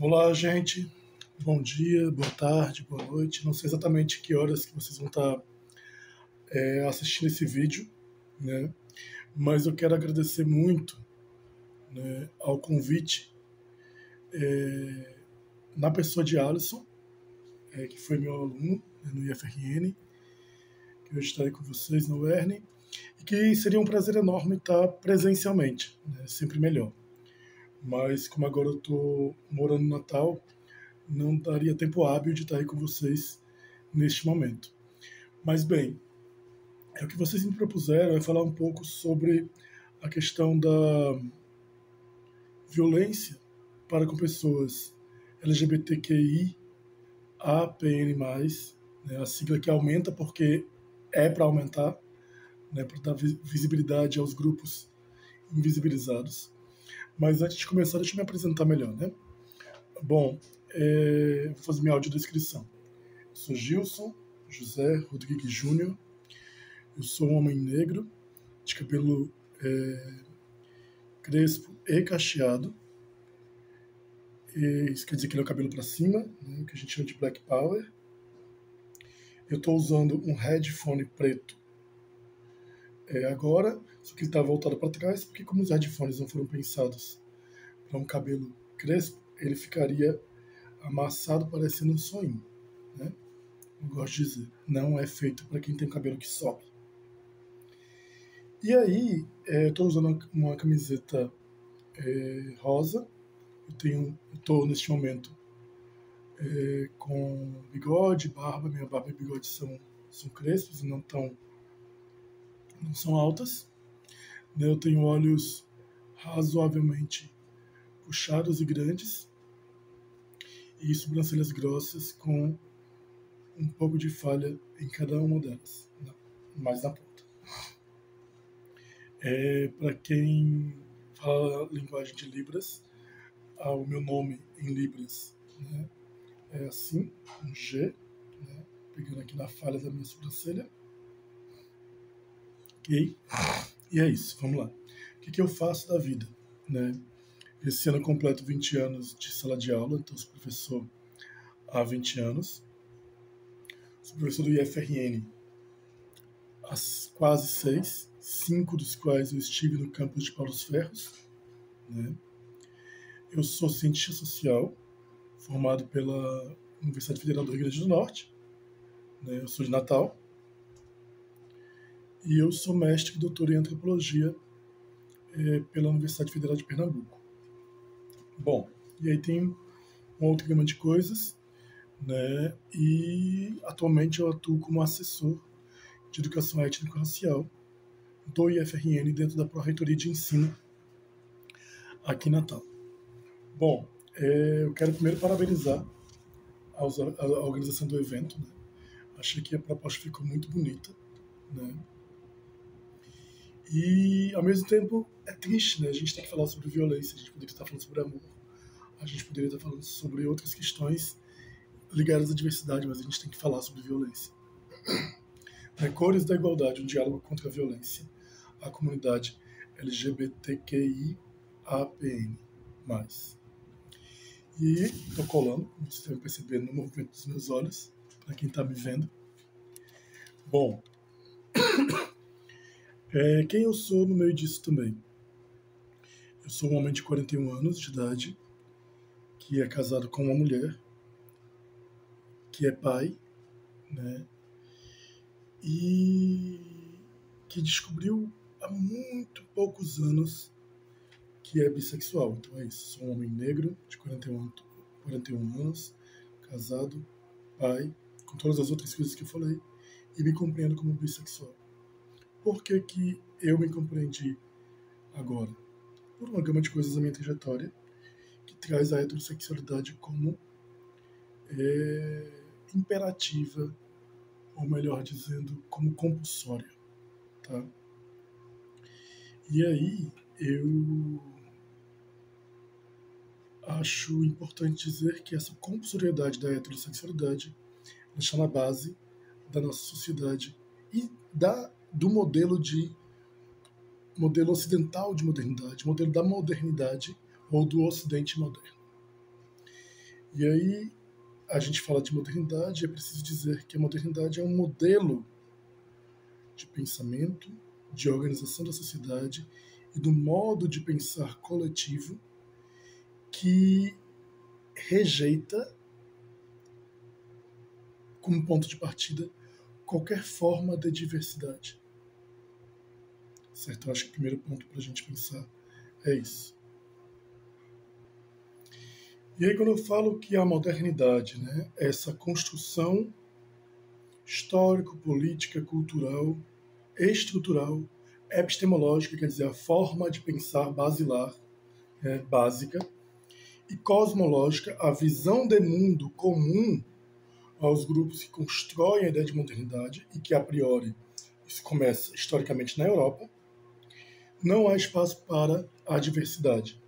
Olá, gente. Bom dia, boa tarde, boa noite. Não sei exatamente que horas que vocês vão estar assistindo esse vídeo, né? Mas eu quero agradecer muito, né, ao convite na pessoa de Alisson, que foi meu aluno, né, no IFRN, que hoje está aí com vocês no UERN, e que seria um prazer enorme estar presencialmente, né? Sempre melhor. Mas como agora eu estou morando no Natal, não daria tempo hábil de estar aí com vocês neste momento. Mas bem, o que vocês me propuseram é falar um pouco sobre a questão da violência para com pessoas LGBTQI, APN+, né, a sigla que aumenta porque é para aumentar, né, para dar visibilidade aos grupos invisibilizados. Mas antes de começar, deixa eu me apresentar melhor, né? Bom, vou fazer minha audiodescrição. Eu sou Gilson José Rodrigues Júnior, eu sou um homem negro, de cabelo crespo e cacheado. E isso quer dizer que ele é o cabelo para cima, né, que a gente chama de Black Power. Eu estou usando um headphone preto agora, só que ele está voltado para trás, porque como os headphones não foram pensados para um cabelo crespo, ele ficaria amassado parecendo um sonho, né? Eu gosto de dizer, não é feito para quem tem cabelo que sobe. E aí, eu estou usando uma camiseta rosa. Eu estou neste momento com bigode, barba. Minha barba e bigode são crespos e não são altas. Né? Eu tenho olhos razoavelmente puxados e grandes e sobrancelhas grossas com um pouco de falha em cada uma delas, mais na ponta. Para quem fala a linguagem de Libras, o meu nome em Libras, né, é assim, um G, né, pegando aqui na falha da minha sobrancelha. Ok? E é isso, vamos lá. O que eu faço da vida? Né? Esse ano eu completo 20 anos de sala de aula, então sou professor há 20 anos. Sou professor do IFRN há quase 6, 5 dos quais eu estive no campus de Paulo Ferros. Né? Eu sou cientista social, formado pela Universidade Federal do Rio Grande do Norte. Né? Eu sou de Natal. E eu sou mestre e doutor em antropologia pela Universidade Federal de Pernambuco. Bom, e aí tem uma outra gama de coisas, né? E atualmente eu atuo como assessor de educação étnico-racial do IFRN dentro da Pró-Reitoria de Ensino aqui em Natal. Bom, eu quero primeiro parabenizar a organização do evento, né? Achei que a proposta ficou muito bonita, né? E, ao mesmo tempo, é triste, né? A gente tem que falar sobre violência, a gente poderia estar falando sobre amor, a gente poderia estar falando sobre outras questões ligadas à diversidade, mas a gente tem que falar sobre violência. Cores da Igualdade, um diálogo contra a violência, a comunidade LGBTQI-APN+. E estou colando, como vocês devem perceber no movimento dos meus olhos, para quem está me vendo. Bom, quem eu sou no meio disso também? Eu sou um homem de 41 anos de idade, que é casado com uma mulher, que é pai, né? E que descobriu há muito poucos anos que é bissexual. Então é isso, sou um homem negro de 41 anos, casado, pai, com todas as outras coisas que eu falei, e me compreendo como bissexual. Por que que eu me compreendi agora? Por uma gama de coisas da minha trajetória que traz a heterossexualidade como imperativa, ou melhor dizendo, como compulsória. Tá? E aí eu acho importante dizer que essa compulsoriedade da heterossexualidade está na base da nossa sociedade e do modelo ocidental de modernidade, modelo da modernidade ou do ocidente moderno. E aí a gente fala de modernidade, é preciso dizer que a modernidade é um modelo de pensamento, de organização da sociedade e do modo de pensar coletivo que rejeita, como ponto de partida, qualquer forma de diversidade. Certo? Eu acho que o primeiro ponto para a gente pensar é isso. E aí, quando eu falo que a modernidade, né, é essa construção histórico, política, cultural, estrutural, epistemológica, quer dizer, a forma de pensar basilar, né, básica, e cosmológica, a visão de mundo comum aos grupos que constroem a ideia de modernidade e que, a priori, isso começa historicamente na Europa, não há espaço para a diversidade.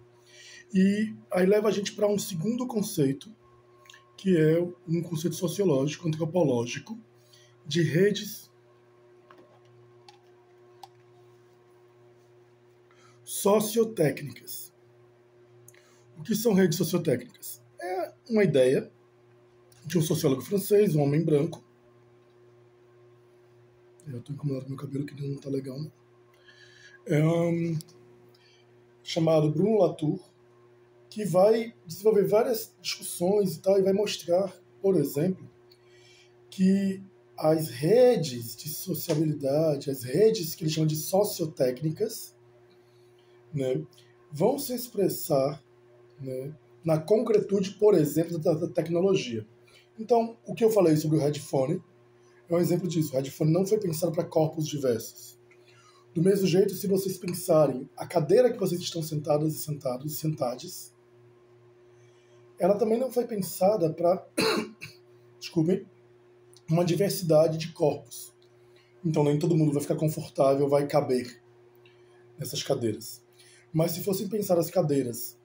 E aí leva a gente para um segundo conceito, que é um conceito sociológico, antropológico, de redes sociotécnicas. O que são redes sociotécnicas? É uma ideia de um sociólogo francês, um homem branco. Eu estou incomodado com meu cabelo, que não está legal, né? Chamado Bruno Latour, que vai desenvolver várias discussões e tal, e vai mostrar, por exemplo, que as redes de sociabilidade, as redes que eles chamam de sociotécnicas, né, vão se expressar, né, na concretude, por exemplo, da tecnologia. Então, o que eu falei sobre o headphone é um exemplo disso. O headphone não foi pensado para corpos diversos. Do mesmo jeito, se vocês pensarem a cadeira que vocês estão sentadas e sentados, sentades, ela também não foi pensada para, desculpem, uma diversidade de corpos. Então nem todo mundo vai ficar confortável, vai caber nessas cadeiras. Mas se fossem pensar as cadeiras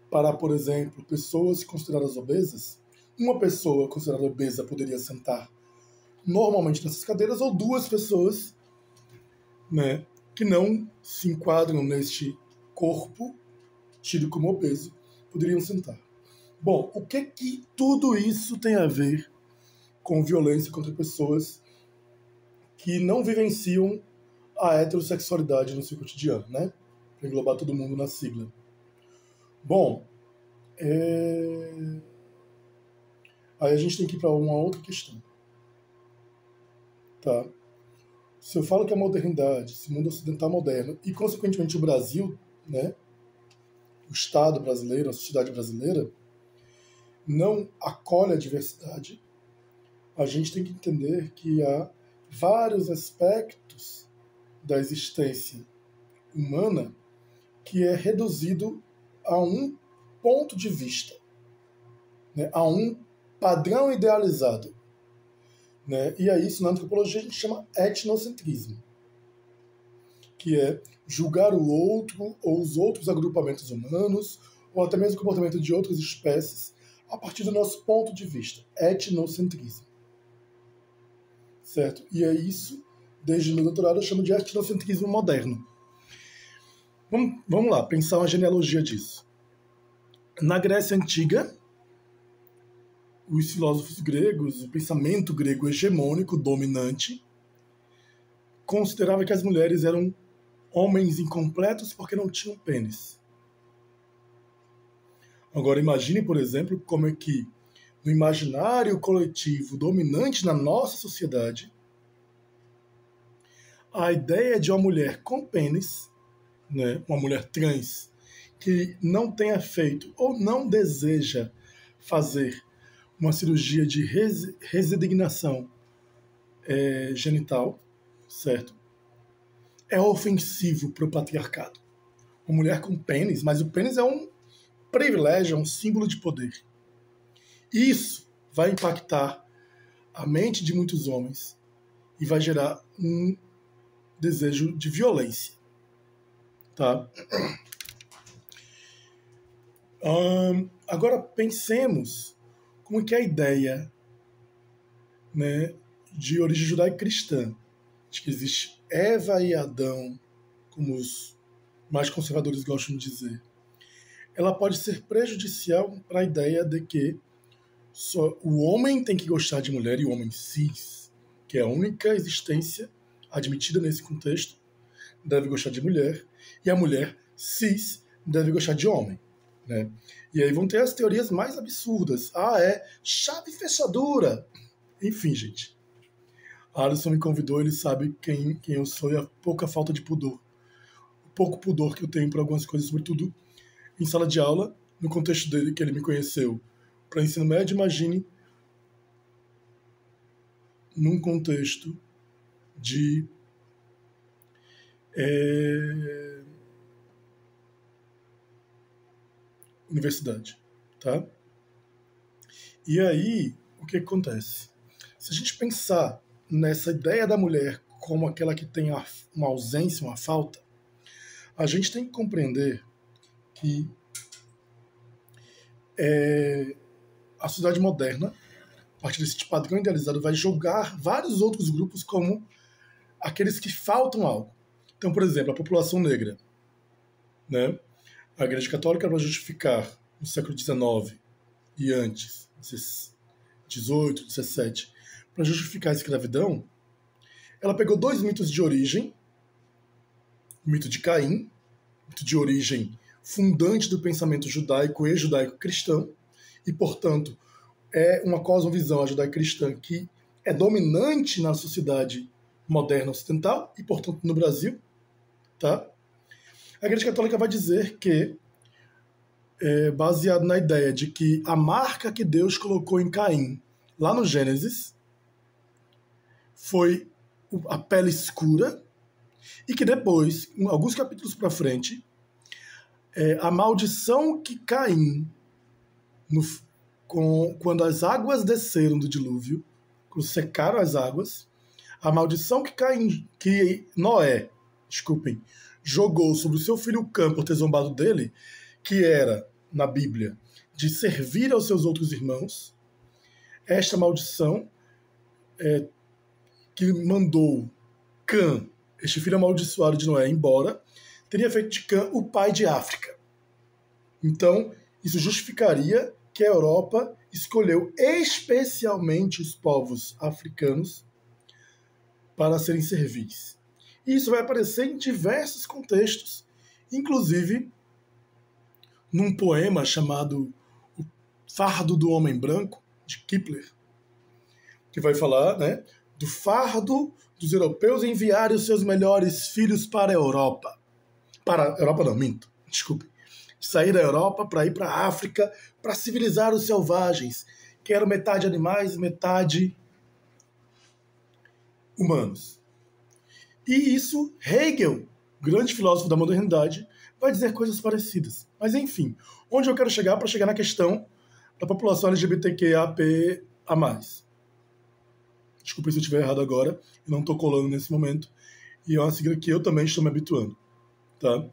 para, por exemplo, pessoas consideradas obesas, uma pessoa considerada obesa poderia sentar normalmente nessas cadeiras, ou duas pessoas, né, que não se enquadram neste corpo tido como obeso poderiam sentar. Bom, o que tudo isso tem a ver com violência contra pessoas que não vivenciam a heterossexualidade no seu cotidiano, né? Para englobar todo mundo na sigla. Bom, aí a gente tem que ir para uma outra questão. Tá? Se eu falo que a modernidade, esse mundo ocidental moderno, e consequentemente o Brasil, né, o Estado brasileiro, a sociedade brasileira, não acolhe a diversidade, a gente tem que entender que há vários aspectos da existência humana que é reduzido a um ponto de vista, né, a um padrão idealizado. Né? E aí, isso na antropologia a gente chama etnocentrismo, que é julgar o outro ou os outros agrupamentos humanos, ou até mesmo o comportamento de outras espécies, a partir do nosso ponto de vista. Etnocentrismo. Certo? E é isso, desde o meu doutorado, eu chamo de etnocentrismo moderno. Vamos lá, pensar uma genealogia disso. Na Grécia Antiga, os filósofos gregos, o pensamento grego hegemônico, dominante, considerava que as mulheres eram homens incompletos porque não tinham pênis. Agora imagine, por exemplo, como é que no imaginário coletivo dominante na nossa sociedade, a ideia de uma mulher com pênis, né, uma mulher trans, que não tenha feito ou não deseja fazer uma cirurgia de resignação genital, certo? É ofensivo para o patriarcado. Uma mulher com pênis, mas o pênis é um privilégio, é um símbolo de poder. Isso vai impactar a mente de muitos homens e vai gerar um desejo de violência. Tá? Agora pensemos como que é a ideia, né, de origem judaico-cristã, de que existe Eva e Adão, como os mais conservadores gostam de dizer. Ela pode ser prejudicial para a ideia de que Só o homem tem que gostar de mulher e o homem cis, que é a única existência admitida nesse contexto, deve gostar de mulher, e a mulher cis deve gostar de homem. Né? E aí vão ter as teorias mais absurdas. Ah, é chave e fechadura. Enfim, gente. A Alisson me convidou, ele sabe quem eu sou e a pouca falta de pudor. O pouco pudor que eu tenho por algumas coisas, sobretudo em sala de aula, no contexto dele, que ele me conheceu para ensino médio, imagine num contexto de universidade, tá? E aí, o que acontece? Se a gente pensar nessa ideia da mulher como aquela que tem uma ausência, uma falta, a gente tem que compreender que a sociedade moderna, a partir desse padrão idealizado, vai julgar vários outros grupos como aqueles que faltam algo. Então, por exemplo, a população negra. Né? A Igreja Católica, para justificar no século XIX e antes, 18, 17, para justificar a escravidão, ela pegou dois mitos de origem, o mito de Caim, mito de origem fundante do pensamento judaico e judaico-cristão, e, portanto, é uma cosmovisão a judaico-cristã que é dominante na sociedade moderna ocidental e, portanto, no Brasil. Tá? A Igreja Católica vai dizer que, baseado na ideia de que a marca que Deus colocou em Caim, lá no Gênesis, foi a pele escura, e que depois, alguns capítulos para frente, a maldição que Caim, quando as águas desceram do dilúvio, quando secaram as águas, a maldição que Noé, jogou sobre o seu filho Cã por ter zombado dele, que era, na Bíblia, de servir aos seus outros irmãos, esta maldição que mandou Cã, este filho amaldiçoado de Noé, embora, teria feito de Cã o pai de África. Então, isso justificaria que a Europa escolheu especialmente os povos africanos para serem servis. E isso vai aparecer em diversos contextos, inclusive num poema chamado O Fardo do Homem Branco, de Kipler, que vai falar, né, do fardo dos europeus enviarem os seus melhores filhos para a Europa. Para a Europa não, minto, desculpe. Sair da Europa para ir para a África, para civilizar os selvagens, que eram metade animais, metade humanos. E isso, Hegel, grande filósofo da modernidade, vai dizer coisas parecidas. Mas enfim, onde eu quero chegar para chegar na questão da população LGBTQIAP+. Desculpa se eu estiver errado agora, eu não estou colando nesse momento, e é uma sigla que eu também estou me habituando. Tá?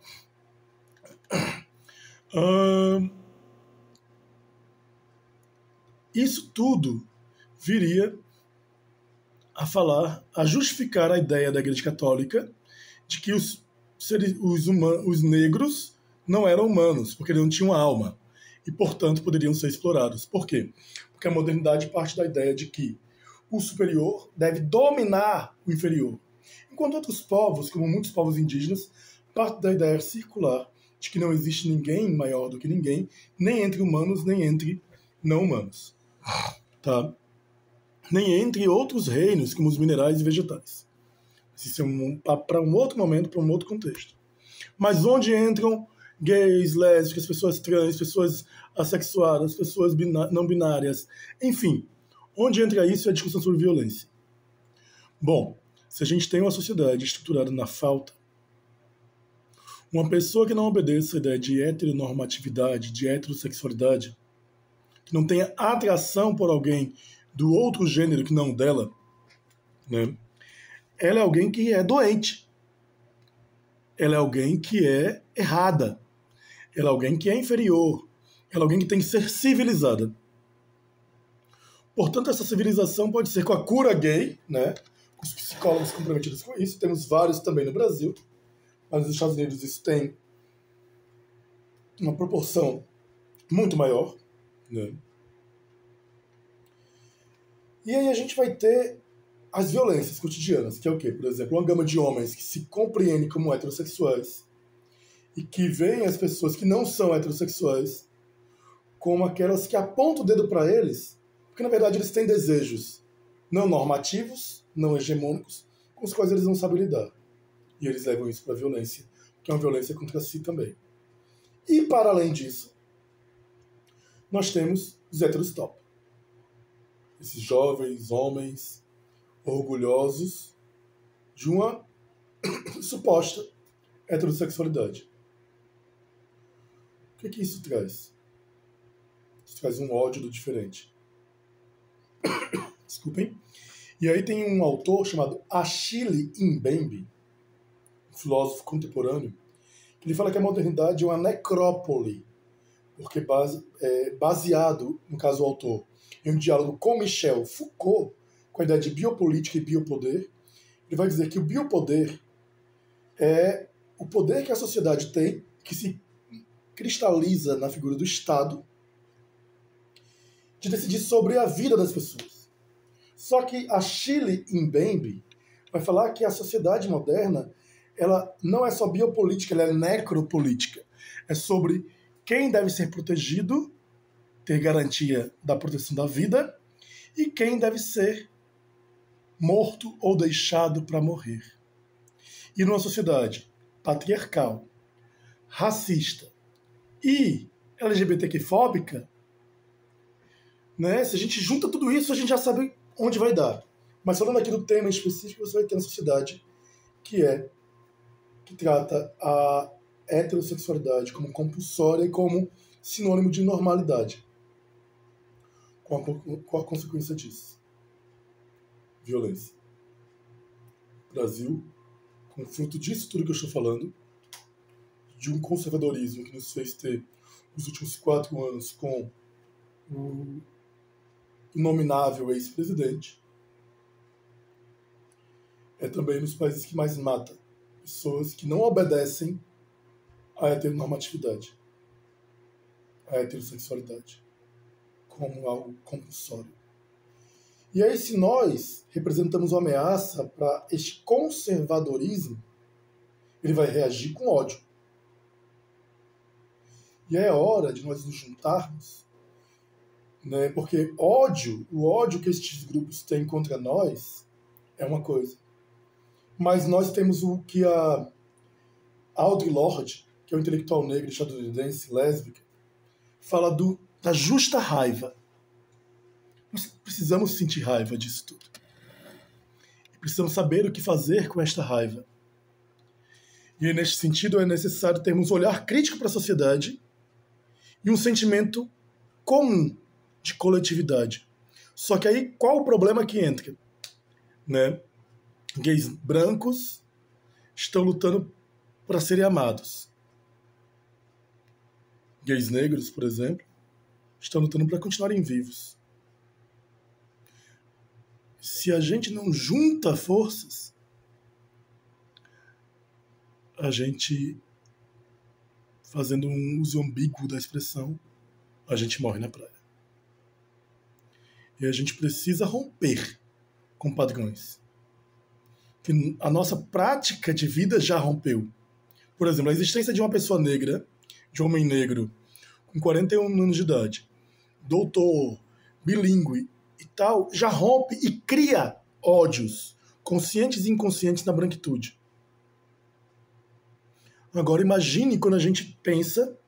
Isso tudo viria a justificar a ideia da Igreja Católica de que os negros não eram humanos, porque eles não tinham alma, e, portanto, poderiam ser explorados. Por quê? Porque a modernidade parte da ideia de que o superior deve dominar o inferior, enquanto outros povos, como muitos povos indígenas, partem da ideia circular de que não existe ninguém maior do que ninguém, nem entre humanos, nem entre não humanos. Tá? Nem entre outros reinos, como os minerais e vegetais. Isso é para um outro momento, para um outro contexto. Mas onde entram gays, lésbicas, pessoas trans, pessoas assexuadas, pessoas não binárias, enfim, onde entra isso é a discussão sobre violência. Bom, se a gente tem uma sociedade estruturada na falta, uma pessoa que não obedeça a ideia de heteronormatividade, de heterossexualidade, que não tenha atração por alguém do outro gênero que não dela, né? Ela é alguém que é doente. Ela é alguém que é errada. Ela é alguém que é inferior. Ela é alguém que tem que ser civilizada. Portanto, essa civilização pode ser com a cura gay, né? Com os psicólogos comprometidos com isso. Temos vários também no Brasil. Mas nos Estados Unidos isso tem uma proporção muito maior, né? E aí a gente vai ter as violências cotidianas, que é o quê? Por exemplo, uma gama de homens que se compreendem como heterossexuais e que veem as pessoas que não são heterossexuais como aquelas que apontam o dedo para eles, porque na verdade eles têm desejos não normativos, não hegemônicos, com os quais eles não sabem lidar. E eles levam isso para a violência, que é uma violência contra si também. E, para além disso, nós temos os heterostop. Esses jovens homens orgulhosos de uma suposta heterossexualidade. O que isso traz? Isso traz um ódio do diferente. Desculpem. E aí tem um autor chamado Achille Mbembe, um filósofo contemporâneo, que ele fala que a modernidade é uma necrópole, porque baseado, no caso do autor, em um diálogo com Michel Foucault, com a ideia de biopolítica e biopoder, ele vai dizer que o biopoder é o poder que a sociedade tem, que se cristaliza na figura do Estado, de decidir sobre a vida das pessoas. Só que Achille Mbembe vai falar que a sociedade moderna ela não é só biopolítica, ela é necropolítica. É sobre quem deve ser protegido, ter garantia da proteção da vida, e quem deve ser morto ou deixado para morrer. E numa sociedade patriarcal, racista e LGBTQ-fóbica, né, se a gente junta tudo isso, a gente já sabe onde vai dar. Mas falando aqui do tema específico, você vai ter uma sociedade que trata a heterossexualidade como compulsória e como sinônimo de normalidade. Qual a consequência disso? Violência. Brasil, com fruto disso tudo que eu estou falando, de um conservadorismo que nos fez ter os últimos 4 anos com o inominável ex-presidente, é também nos países que mais mata pessoas que não obedecem à heteronormatividade, à heterossexualidade, como algo compulsório. E aí, se nós representamos uma ameaça para este conservadorismo, ele vai reagir com ódio. E é hora de nós nos juntarmos, né? Porque o ódio que estes grupos têm contra nós é uma coisa. Mas nós temos o que a Audre Lorde, que é um intelectual negro estadunidense, lésbica, fala da justa raiva. Nós precisamos sentir raiva disso tudo. Precisamos saber o que fazer com esta raiva. E neste sentido é necessário termos um olhar crítico para a sociedade e um sentimento comum de coletividade. Só que aí qual o problema que entra? Né? Gays brancos estão lutando para serem amados. Gays negros, por exemplo, estão lutando para continuarem vivos. Se a gente não junta forças, a gente, fazendo um uso ambíguo da expressão, a gente morre na praia. E a gente precisa romper com padrões. Que a nossa prática de vida já rompeu. Por exemplo, a existência de uma pessoa negra, de um homem negro, com 41 anos de idade, doutor, bilíngue e tal, já rompe e cria ódios, conscientes e inconscientes na branquitude. Agora imagine quando a gente pensa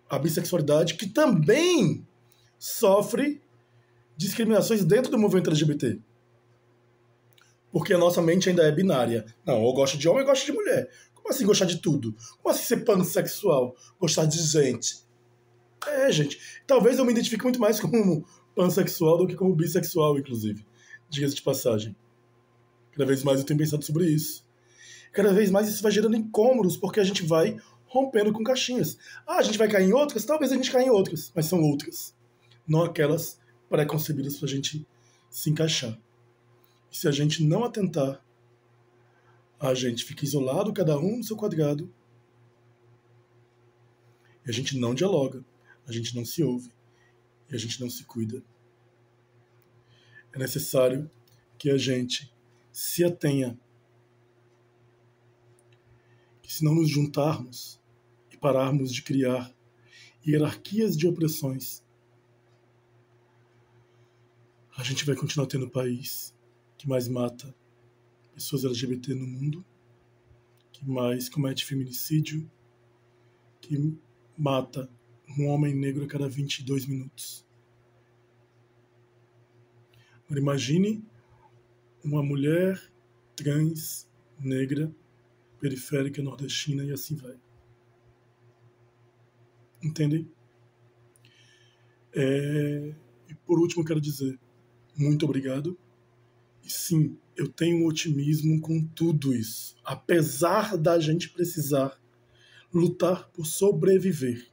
a bissexualidade, que também sofre discriminações dentro do movimento LGBT. Porque a nossa mente ainda é binária. Não, eu gosto de homem, eu gosto de mulher. Como assim gostar de tudo? Como assim ser pansexual? Gostar de gente? Gente. Talvez eu me identifique muito mais como pansexual do que como bissexual, inclusive. Diga-se de passagem. Cada vez mais eu tenho pensado sobre isso. Cada vez mais isso vai gerando incômodos, porque a gente vai rompendo com caixinhas. A gente vai cair em outras? Talvez a gente caia em outras, mas são outras. Não aquelas pré-concebidas pra gente se encaixar. E se a gente não atentar, a gente fica isolado, cada um no seu quadrado. E a gente não dialoga, a gente não se ouve, e a gente não se cuida. É necessário que a gente se atenha, que se não nos juntarmos e pararmos de criar hierarquias de opressões, a gente vai continuar tendo o país que mais mata pessoas LGBT no mundo, que mais comete feminicídio, que mata um homem negro a cada 22 minutos. Agora imagine uma mulher trans, negra, periférica, nordestina e assim vai. Entendem? E por último eu quero dizer muito obrigado. E sim, eu tenho um otimismo com tudo isso. Apesar da gente precisar lutar por sobreviver.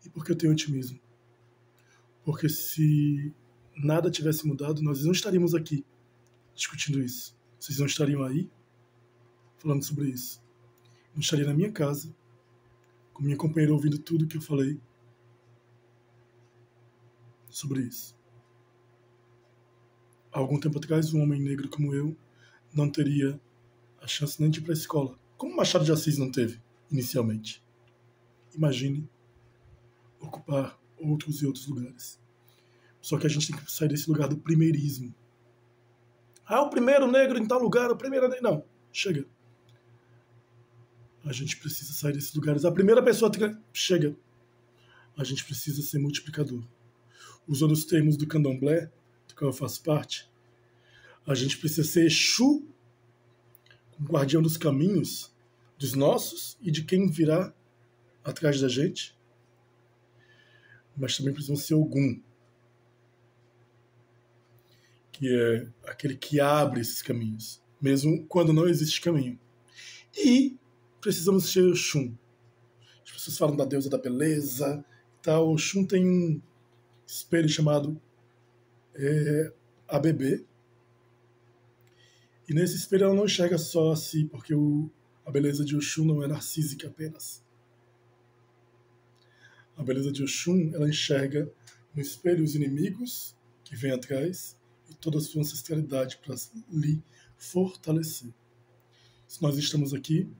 E por que eu tenho otimismo? Porque se nada tivesse mudado, nós não estaríamos aqui discutindo isso. Vocês não estariam aí falando sobre isso. Eu estaria na minha casa, com minha companheira ouvindo tudo que eu falei sobre isso. Há algum tempo atrás, um homem negro como eu não teria a chance nem de ir para a escola, como Machado de Assis não teve inicialmente. Imagine ocupar outros e outros lugares. Só que a gente tem que sair desse lugar do primeirismo. Ah, o primeiro negro em tal lugar, o primeiro negro... Não, chega. A gente precisa sair desses lugares. A primeira pessoa... Chega. A gente precisa ser multiplicador. Usando os termos do candomblé, do qual eu faço parte, a gente precisa ser Exu, guardião dos caminhos, dos nossos e de quem virá atrás da gente. Mas também precisamos ser Ogum, que é aquele que abre esses caminhos, mesmo quando não existe caminho. E precisamos ser Oxum. As pessoas falam da deusa da beleza e tal. Oxum tem um espelho chamado ABB. E nesse espelho ela não enxerga só a si, porque a beleza de Oxum não é narcísica apenas. A beleza de Oxum, ela enxerga no espelho os inimigos que vêm atrás e toda a sua ancestralidade para lhe fortalecer. Se nós estamos aqui,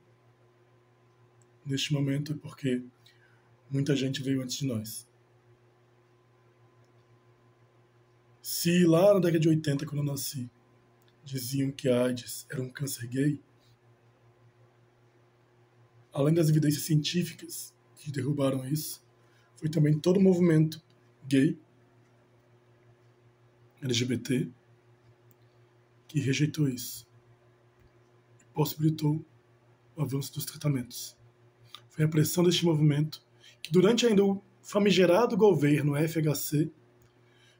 neste momento, é porque muita gente veio antes de nós. Se lá na década de 80, quando eu nasci, diziam que a AIDS era um câncer gay, além das evidências científicas que derrubaram isso, foi também todo o movimento gay, LGBT, que rejeitou isso e possibilitou o avanço dos tratamentos. Foi a pressão deste movimento que, durante ainda o famigerado governo FHC,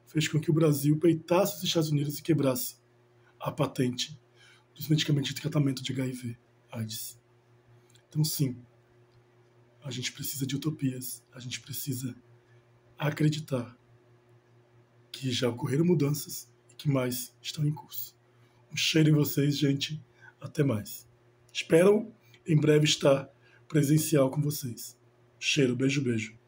fez com que o Brasil peitasse os Estados Unidos e quebrasse a patente dos medicamentos de tratamento de HIV/AIDS. Então, sim, a gente precisa de utopias, a gente precisa acreditar que já ocorreram mudanças e que mais estão em curso. Um cheiro em vocês, gente. Até mais. Espero em breve estar presencial com vocês. Cheiro, beijo, beijo.